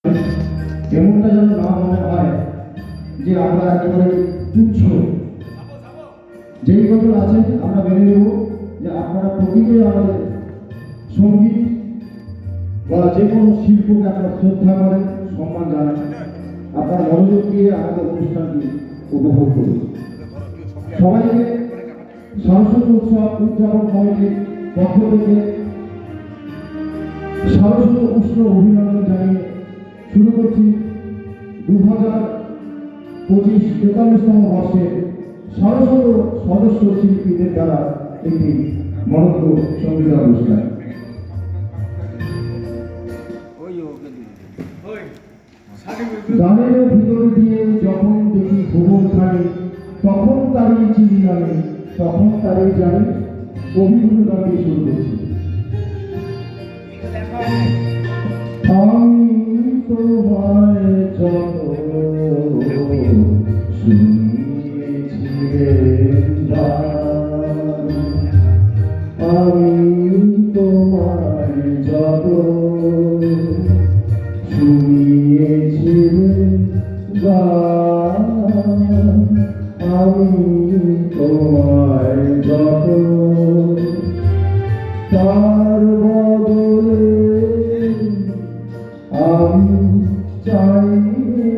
এমনটা যেন না মনে হয় যে আমরা একেবারে তুচ্ছ। যেই কথা আছে আমরা মেনে নেব যে আপনারা প্রকৃতই আমাদের সঙ্গীত বা যে কোনো শিল্পকে আপনারা শ্রদ্ধা করেন, সম্মান জানান, আপনার মনোযোগ দিয়ে আমাদের অনুষ্ঠানটি উপভোগ করুন। সবাইকে সরস্বতী উৎসব উদযাপন কমিটির পক্ষ থেকে সরস্বতী উষ্ণ অভিনন্দন জানিয়ে শুরু করছি 2025 43তম বর্ষের সরস্বতী সদস্য শিল্পীদের দ্বারা একটি মনোজ্ঞ সঙ্গীত অনুষ্ঠান। গানের ভিতর দিয়ে যখন দেখি ভুবন খানি, তখন তারই চিনি আমি, তখন তারই জানি, অভিভূত গান দিয়ে শুরু করছি। আমি তোমায় যত শুনিয়েছিলাম, আমি তোমায় যত শুনিয়েছিলাম, আমি তোমায় যত তার বদলে আমি চাইবে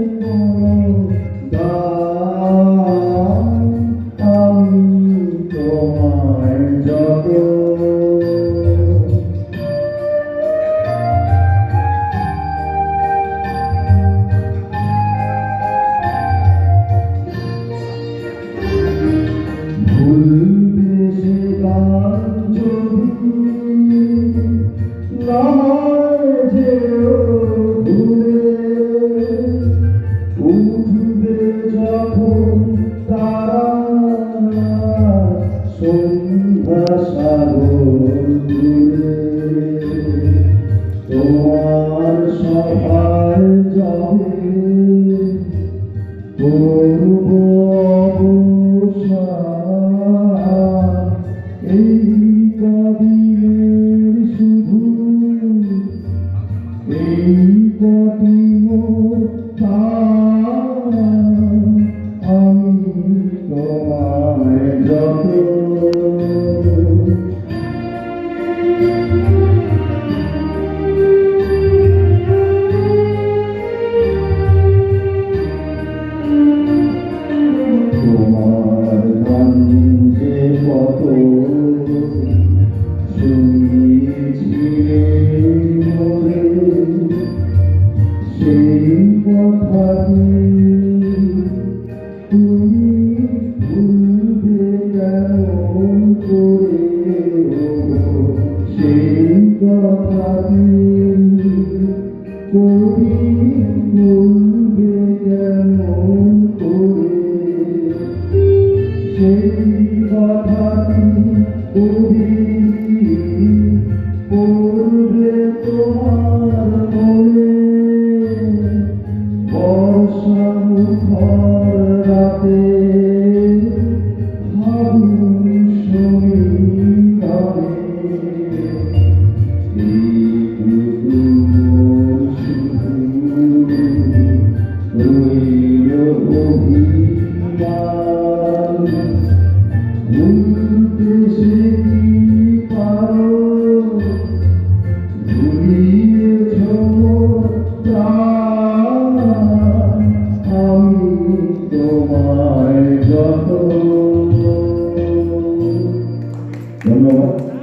আমি তোমায় যত ভুলবে সে গান যদি না যে উঠবে যখন তারা সন্ধ্যা সাগর দূরে, তোমার সভায় যাবে করব অবসান, এই কদিনের শুধু এই কটি আমি তোমায় যত তোমার গান যে কত শুনিয়েছিলে মোরে, সেই কথাটি তুমি ভুলবে কেমন করে, সেই কথাটি কবি ভুলবে কেমন করে, সেই কথাটি কবি করবে তোমার মনে, বর্ষা মুখর রাতে ভাবুন সঙ্গীতানে, এইটুকু শুধু রইল অভিমান, ভুলতে সে কি পারো, ভুলিয়েছ প্রাণ, আমি তোমায় যত। ধন্যবাদ।